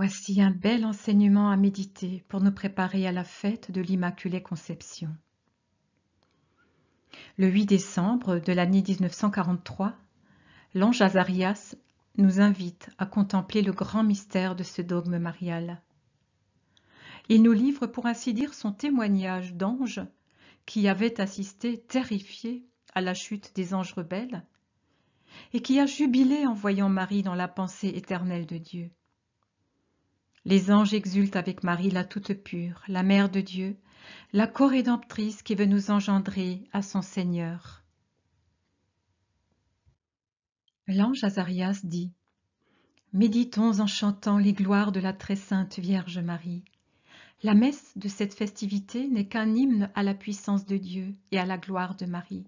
Voici un bel enseignement à méditer pour nous préparer à la fête de l'Immaculée Conception. Le 8 décembre de l'année 1943, l'ange Azarias nous invite à contempler le grand mystère de ce dogme marial. Il nous livre pour ainsi dire son témoignage d'ange qui avait assisté terrifié à la chute des anges rebelles et qui a jubilé en voyant Marie dans la pensée éternelle de Dieu. Les anges exultent avec Marie la toute pure, la Mère de Dieu, la co-rédemptrice qui veut nous engendrer à son Seigneur. L'ange Azarias dit: Méditons en chantant les gloires de la très sainte Vierge Marie. La messe de cette festivité n'est qu'un hymne à la puissance de Dieu et à la gloire de Marie.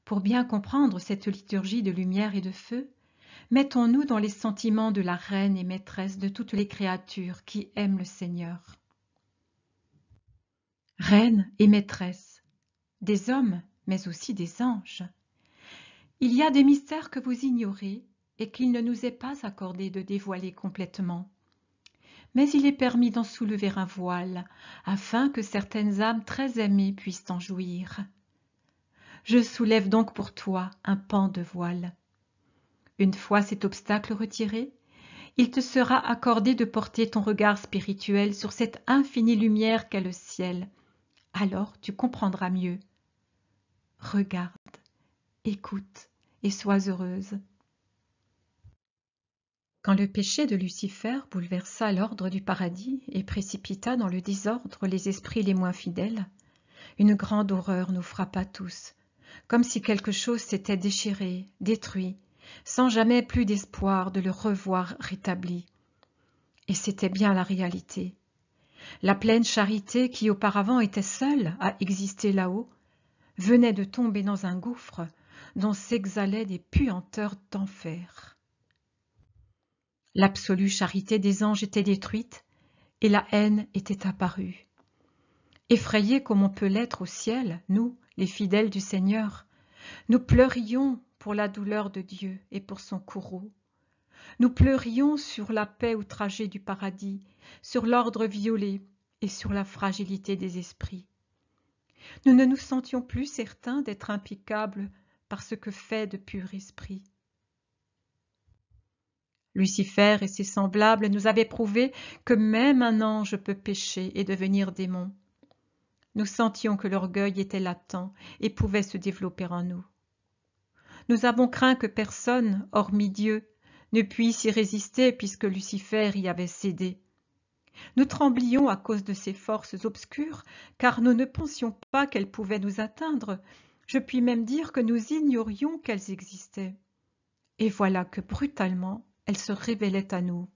Pour bien comprendre cette liturgie de lumière et de feu, mettons-nous dans les sentiments de la reine et maîtresse de toutes les créatures qui aiment le Seigneur. Reine et maîtresse, des hommes, mais aussi des anges. Il y a des mystères que vous ignorez et qu'il ne nous est pas accordé de dévoiler complètement. Mais il est permis d'en soulever un voile, afin que certaines âmes très aimées puissent en jouir. Je soulève donc pour toi un pan de voile. Une fois cet obstacle retiré, il te sera accordé de porter ton regard spirituel sur cette infinie lumière qu'est le ciel. Alors tu comprendras mieux. Regarde, écoute et sois heureuse. Quand le péché de Lucifer bouleversa l'ordre du paradis et précipita dans le désordre les esprits les moins fidèles, une grande horreur nous frappa tous, comme si quelque chose s'était déchiré, détruit, sans jamais plus d'espoir de le revoir rétabli. Et c'était bien la réalité. La pleine charité qui auparavant était seule à exister là-haut, venait de tomber dans un gouffre dont s'exhalaient des puanteurs d'enfer. L'absolue charité des anges était détruite et la haine était apparue. Effrayés comme on peut l'être au ciel, nous, les fidèles du Seigneur, nous pleurions pour la douleur de Dieu et pour son courroux. Nous pleurions sur la paix outragée du paradis, sur l'ordre violé et sur la fragilité des esprits. Nous ne nous sentions plus certains d'être impeccables par ce que fait de pur esprit. Lucifer et ses semblables nous avaient prouvé que même un ange peut pécher et devenir démon. Nous sentions que l'orgueil était latent et pouvait se développer en nous. Nous avons craint que personne, hormis Dieu, ne puisse y résister puisque Lucifer y avait cédé. Nous tremblions à cause de ces forces obscures, car nous ne pensions pas qu'elles pouvaient nous atteindre. Je puis même dire que nous ignorions qu'elles existaient. Et voilà que brutalement, elles se révélaient à nous.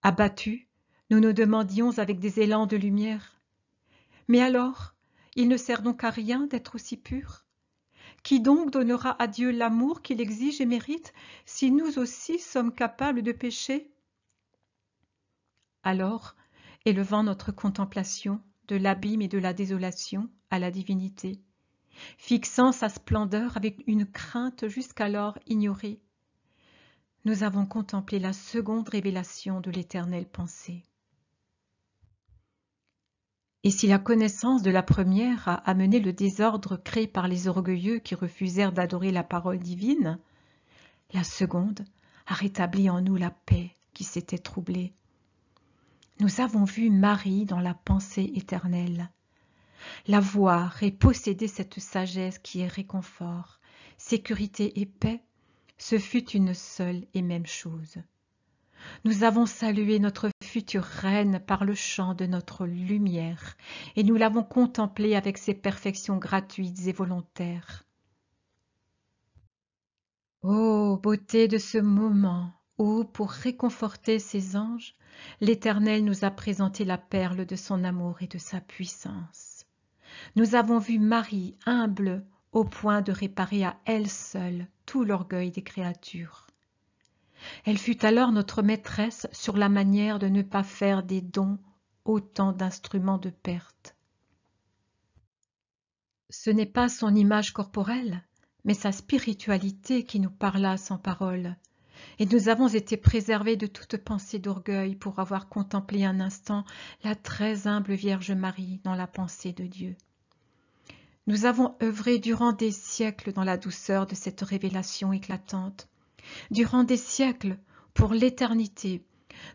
Abattus, nous nous demandions avec des élans de lumière: mais alors, il ne sert donc à rien d'être aussi pur? Qui donc donnera à Dieu l'amour qu'il exige et mérite, si nous aussi sommes capables de pécher? Alors, élevant notre contemplation de l'abîme et de la désolation à la divinité, fixant sa splendeur avec une crainte jusqu'alors ignorée, nous avons contemplé la seconde révélation de l'éternelle pensée. Et si la connaissance de la première a amené le désordre créé par les orgueilleux qui refusèrent d'adorer la parole divine, la seconde a rétabli en nous la paix qui s'était troublée. Nous avons vu Marie dans la pensée éternelle, la voir et posséder cette sagesse qui est réconfort, sécurité et paix. Ce fut une seule et même chose. Nous avons salué notre future reine par le chant de notre lumière, et nous l'avons contemplée avec ses perfections gratuites et volontaires. Ô beauté de ce moment où, pour réconforter ses anges, l'Éternel nous a présenté la perle de son amour et de sa puissance. Nous avons vu Marie humble au point de réparer à elle seule tout l'orgueil des créatures. Elle fut alors notre maîtresse sur la manière de ne pas faire des dons autant d'instruments de perte. Ce n'est pas son image corporelle, mais sa spiritualité qui nous parla sans parole, et nous avons été préservés de toute pensée d'orgueil pour avoir contemplé un instant la très humble Vierge Marie dans la pensée de Dieu. Nous avons œuvré durant des siècles dans la douceur de cette révélation éclatante. Durant des siècles, pour l'éternité,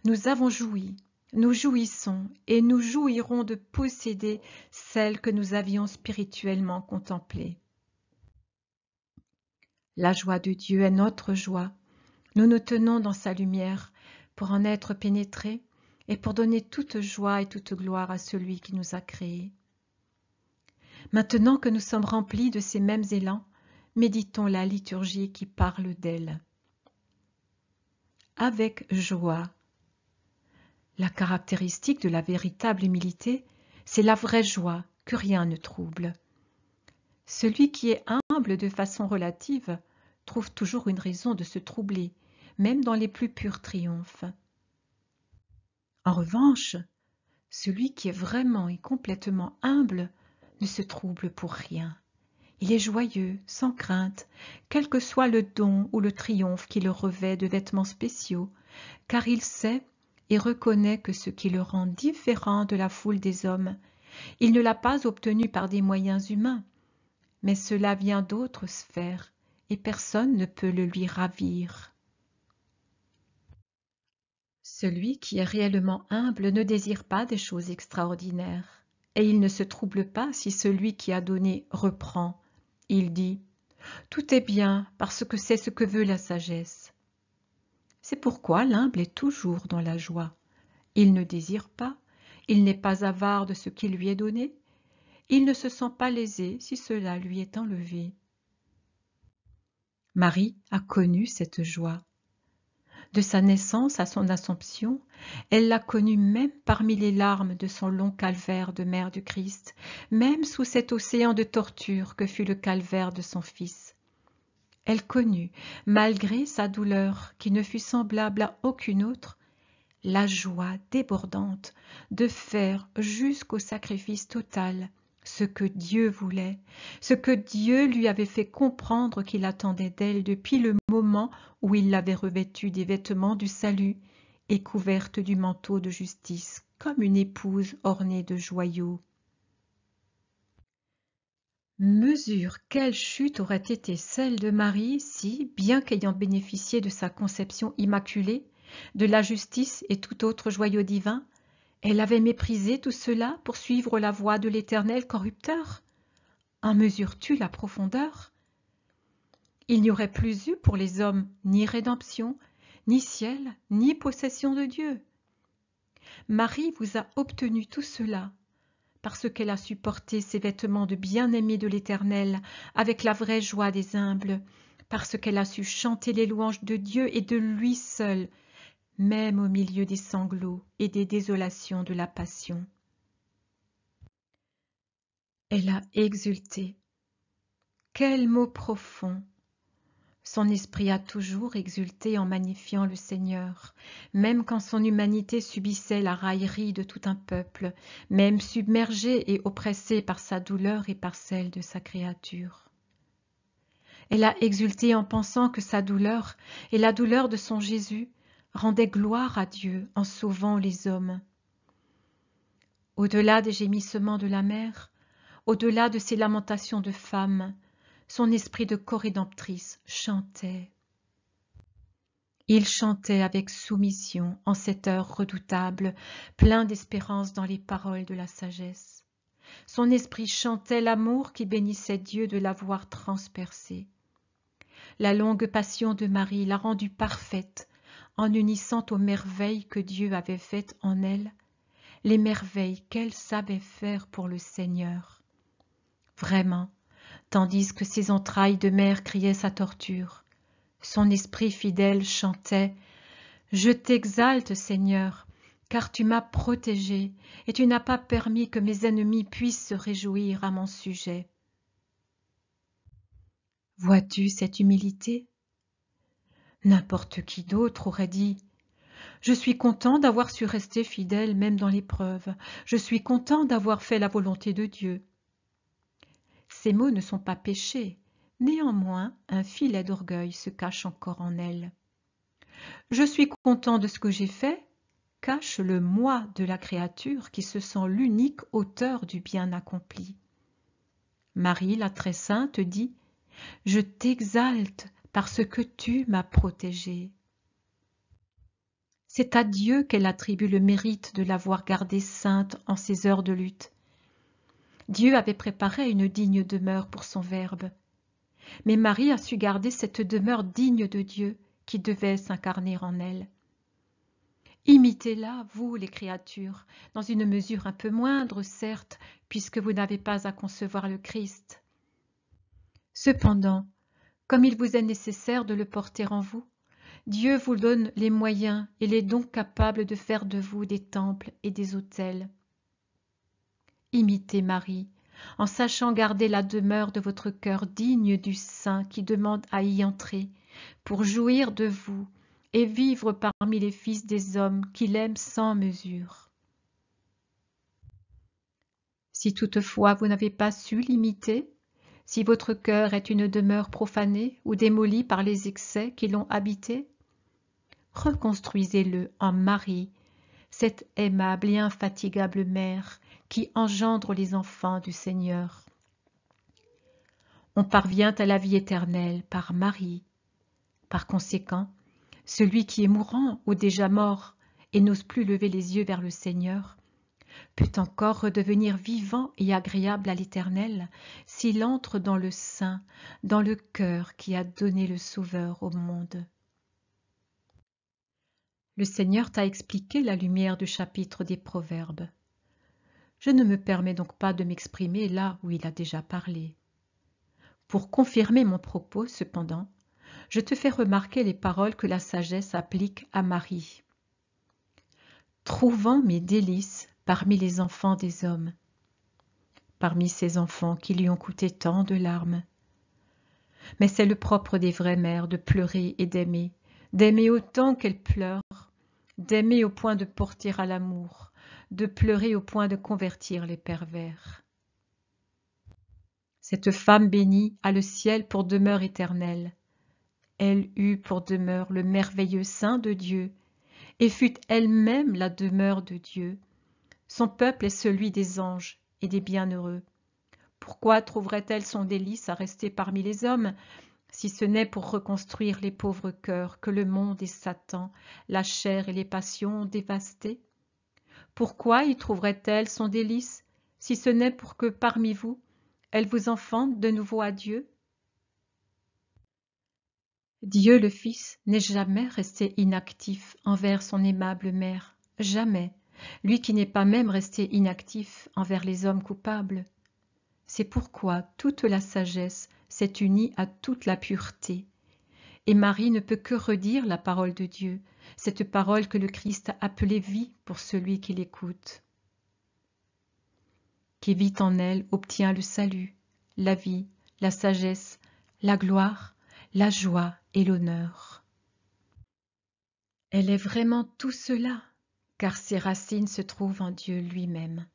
nous avons joui, nous jouissons et nous jouirons de posséder celle que nous avions spirituellement contemplée. La joie de Dieu est notre joie. Nous nous tenons dans sa lumière pour en être pénétrés et pour donner toute joie et toute gloire à celui qui nous a créés. Maintenant que nous sommes remplis de ces mêmes élans, méditons la liturgie qui parle d'elle. Avec joie. La caractéristique de la véritable humilité, c'est la vraie joie que rien ne trouble. Celui qui est humble de façon relative trouve toujours une raison de se troubler, même dans les plus purs triomphes. En revanche, celui qui est vraiment et complètement humble ne se trouble pour rien. Il est joyeux, sans crainte, quel que soit le don ou le triomphe qui le revêt de vêtements spéciaux, car il sait et reconnaît que ce qui le rend différent de la foule des hommes, il ne l'a pas obtenu par des moyens humains, mais cela vient d'autres sphères, et personne ne peut le lui ravir. Celui qui est réellement humble ne désire pas des choses extraordinaires, et il ne se trouble pas si celui qui a donné reprend. Il dit « Tout est bien parce que c'est ce que veut la sagesse ». C'est pourquoi l'humble est toujours dans la joie. Il ne désire pas, il n'est pas avare de ce qui lui est donné, il ne se sent pas lésé si cela lui est enlevé. Marie a connu cette joie. De sa naissance à son Assomption, elle l'a connue même parmi les larmes de son long calvaire de mère du Christ, même sous cet océan de torture que fut le calvaire de son Fils. Elle connut, malgré sa douleur qui ne fut semblable à aucune autre, la joie débordante de faire jusqu'au sacrifice total ce que Dieu voulait, ce que Dieu lui avait fait comprendre qu'il attendait d'elle depuis le moment où il l'avait revêtue des vêtements du salut et couverte du manteau de justice, comme une épouse ornée de joyaux. Mesure quelle chute aurait été celle de Marie si, bien qu'ayant bénéficié de sa conception immaculée, de la justice et tout autre joyau divin, elle avait méprisé tout cela pour suivre la voie de l'Éternel corrupteur. En mesures-tu la profondeur? Il n'y aurait plus eu pour les hommes ni rédemption, ni ciel, ni possession de Dieu. Marie vous a obtenu tout cela, parce qu'elle a supporté ces vêtements de bien-aimée de l'Éternel avec la vraie joie des humbles, parce qu'elle a su chanter les louanges de Dieu et de lui seul, même au milieu des sanglots et des désolations de la passion. Elle a exulté. Quel mot profond! Son esprit a toujours exulté en magnifiant le Seigneur, même quand son humanité subissait la raillerie de tout un peuple, même submergée et oppressée par sa douleur et par celle de sa créature. Elle a exulté en pensant que sa douleur et la douleur de son Jésus rendaient gloire à Dieu en sauvant les hommes. Au-delà des gémissements de la mère, au-delà de ses lamentations de femme, son esprit de corédemptrice chantait. Il chantait avec soumission en cette heure redoutable, plein d'espérance dans les paroles de la sagesse. Son esprit chantait l'amour qui bénissait Dieu de l'avoir transpercé. La longue passion de Marie l'a rendue parfaite, en unissant aux merveilles que Dieu avait faites en elle, les merveilles qu'elle savait faire pour le Seigneur. Vraiment, tandis que ses entrailles de mère criaient sa torture, son esprit fidèle chantait « Je t'exalte, Seigneur, car tu m'as protégé et tu n'as pas permis que mes ennemis puissent se réjouir à mon sujet. » Vois-tu cette humilité? N'importe qui d'autre aurait dit « Je suis content d'avoir su rester fidèle même dans l'épreuve. Je suis content d'avoir fait la volonté de Dieu. » Ces mots ne sont pas péchés. Néanmoins, un filet d'orgueil se cache encore en elle. Je suis content de ce que j'ai fait, cache le moi de la créature qui se sent l'unique auteur du bien accompli. Marie, la très sainte, dit « Je t'exalte parce que tu m'as protégée ». C'est à Dieu qu'elle attribue le mérite de l'avoir gardée sainte en ces heures de lutte. Dieu avait préparé une digne demeure pour son Verbe. Mais Marie a su garder cette demeure digne de Dieu qui devait s'incarner en elle. Imitez-la, vous les créatures, dans une mesure un peu moindre, certes, puisque vous n'avez pas à concevoir le Christ. Cependant, comme il vous est nécessaire de le porter en vous, Dieu vous donne les moyens et les dons capables de faire de vous des temples et des autels. Imitez Marie, en sachant garder la demeure de votre cœur digne du saint qui demande à y entrer, pour jouir de vous et vivre parmi les fils des hommes qu'il aime sans mesure. Si toutefois vous n'avez pas su l'imiter, si votre cœur est une demeure profanée ou démolie par les excès qui l'ont habité, reconstruisez-le en Marie, cette aimable et infatigable mère qui engendre les enfants du Seigneur. On parvient à la vie éternelle par Marie. Par conséquent, celui qui est mourant ou déjà mort et n'ose plus lever les yeux vers le Seigneur, peut encore redevenir vivant et agréable à l'Éternel s'il entre dans le sein, dans le cœur qui a donné le Sauveur au monde. Le Seigneur t'a expliqué la lumière du chapitre des Proverbes. Je ne me permets donc pas de m'exprimer là où il a déjà parlé. Pour confirmer mon propos, cependant, je te fais remarquer les paroles que la sagesse applique à Marie. Trouvant mes délices parmi les enfants des hommes, parmi ces enfants qui lui ont coûté tant de larmes. Mais c'est le propre des vraies mères de pleurer et d'aimer autant qu'elles pleurent, d'aimer au point de porter à l'amour, de pleurer au point de convertir les pervers. Cette femme bénie a le ciel pour demeure éternelle. Elle eut pour demeure le merveilleux sein de Dieu, et fut elle-même la demeure de Dieu. Son peuple est celui des anges et des bienheureux. Pourquoi trouverait-elle son délice à rester parmi les hommes, si ce n'est pour reconstruire les pauvres cœurs que le monde et Satan, la chair et les passions ont dévastés? Pourquoi y trouverait-elle son délice, si ce n'est pour que parmi vous, elle vous enfante de nouveau à Dieu? Dieu le Fils n'est jamais resté inactif envers son aimable mère, jamais, lui qui n'est pas même resté inactif envers les hommes coupables. C'est pourquoi toute la sagesse s'est unie à toute la pureté. Et Marie ne peut que redire la parole de Dieu, cette parole que le Christ a appelée vie pour celui qui l'écoute. Qui vit en elle obtient le salut, la vie, la sagesse, la gloire, la joie et l'honneur. Elle est vraiment tout cela, car ses racines se trouvent en Dieu lui-même.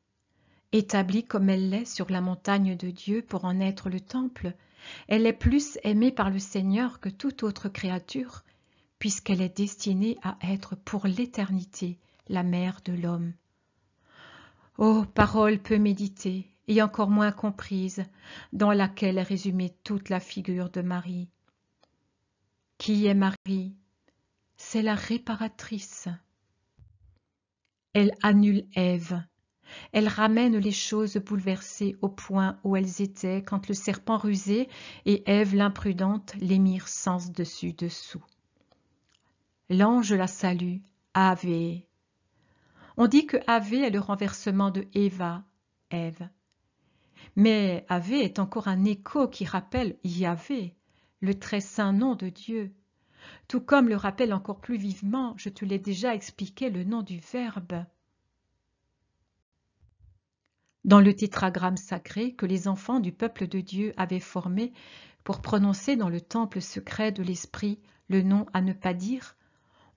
Établie comme elle l'est sur la montagne de Dieu pour en être le temple, elle est plus aimée par le Seigneur que toute autre créature, puisqu'elle est destinée à être pour l'éternité la mère de l'homme. Ô parole peu méditée et encore moins comprise, dans laquelle est résumée toute la figure de Marie. Qui est Marie? C'est la réparatrice. Elle annule Ève. Elle ramène les choses bouleversées au point où elles étaient quand le serpent rusé et Ève l'imprudente les mirent sens dessus dessous. L'ange la salue, Ave. On dit que Ave est le renversement de Eva, Ève. Mais Ave est encore un écho qui rappelle Yahvé, le très saint nom de Dieu. Tout comme le rappelle encore plus vivement, je te l'ai déjà expliqué, le nom du Verbe. Dans le tétragramme sacré que les enfants du peuple de Dieu avaient formé pour prononcer dans le temple secret de l'Esprit le nom à ne pas dire,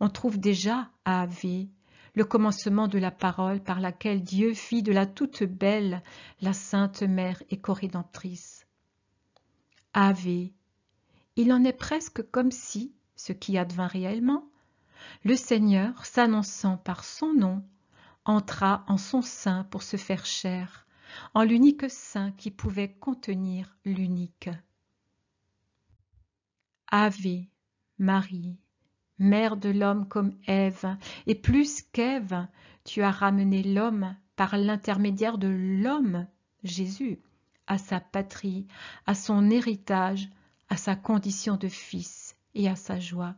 on trouve déjà Ave, le commencement de la parole par laquelle Dieu fit de la toute belle la Sainte Mère et Corrédentrice. Ave, il en est presque comme si, ce qui advint réellement, le Seigneur, s'annonçant par son nom, entra en son sein pour se faire chair, en l'unique sein qui pouvait contenir l'unique. Ave Marie, mère de l'homme comme Ève, et plus qu'Ève, tu as ramené l'homme par l'intermédiaire de l'homme, Jésus, à sa patrie, à son héritage, à sa condition de fils et à sa joie.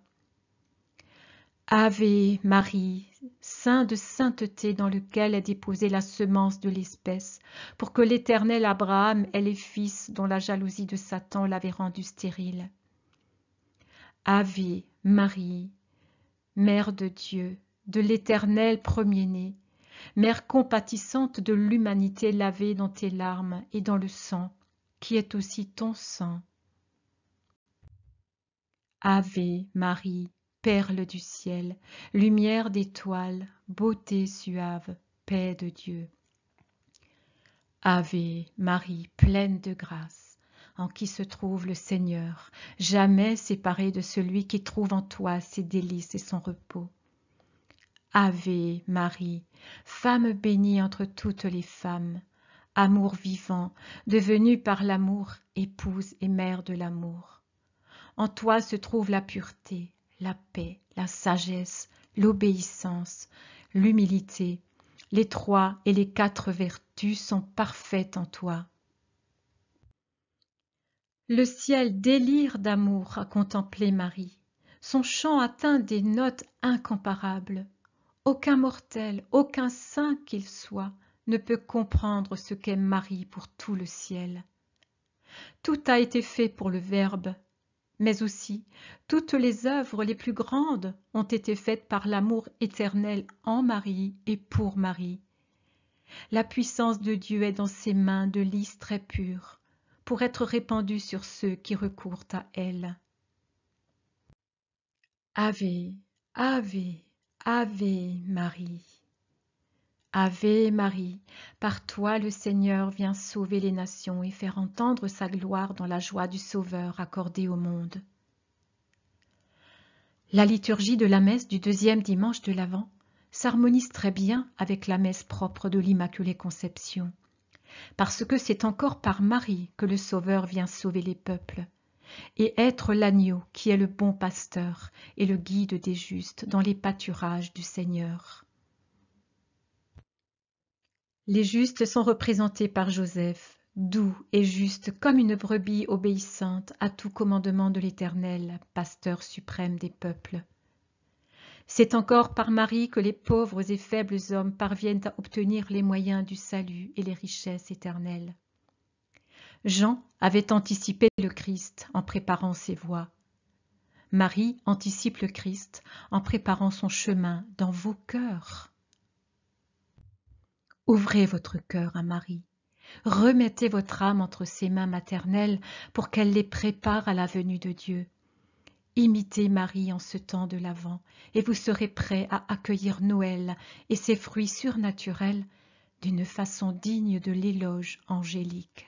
Ave Marie, sein de sainteté dans lequel est déposée la semence de l'espèce, pour que l'Éternel Abraham ait les fils dont la jalousie de Satan l'avait rendu stérile. Ave Marie, Mère de Dieu, de l'Éternel premier-né, Mère compatissante de l'humanité lavée dans tes larmes et dans le sang, qui est aussi ton sang. Ave Marie, perle du ciel, lumière d'étoiles, beauté suave, paix de Dieu. Ave Marie, pleine de grâce, en qui se trouve le Seigneur, jamais séparé de celui qui trouve en toi ses délices et son repos. Ave Marie, femme bénie entre toutes les femmes, amour vivant, devenu par l'amour épouse et mère de l'amour. En toi se trouve la pureté, la paix, la sagesse, l'obéissance, l'humilité. Les 3 et les 4 vertus sont parfaites en toi. Le ciel délire d'amour à contempler Marie. Son chant atteint des notes incomparables. Aucun mortel, aucun saint qu'il soit, ne peut comprendre ce qu'est Marie pour tout le ciel. Tout a été fait pour le Verbe, mais aussi toutes les œuvres les plus grandes ont été faites par l'amour éternel en Marie et pour Marie. La puissance de Dieu est dans ses mains de lys très pures, pour être répandue sur ceux qui recourent à elle. Ave, Ave, Ave Marie. Ave Marie, par toi le Seigneur vient sauver les nations et faire entendre sa gloire dans la joie du Sauveur accordée au monde. La liturgie de la messe du 2e dimanche de l'Avent s'harmonise très bien avec la messe propre de l'Immaculée Conception, parce que c'est encore par Marie que le Sauveur vient sauver les peuples, et être l'agneau qui est le bon pasteur et le guide des justes dans les pâturages du Seigneur. Les justes sont représentés par Joseph, doux et juste comme une brebis obéissante à tout commandement de l'Éternel, pasteur suprême des peuples. C'est encore par Marie que les pauvres et faibles hommes parviennent à obtenir les moyens du salut et les richesses éternelles. Jean avait anticipé le Christ en préparant ses voies. Marie anticipe le Christ en préparant son chemin dans vos cœurs. Ouvrez votre cœur à Marie. Remettez votre âme entre ses mains maternelles pour qu'elle les prépare à la venue de Dieu. Imitez Marie en ce temps de l'Avent et vous serez prêts à accueillir Noël et ses fruits surnaturels d'une façon digne de l'éloge angélique.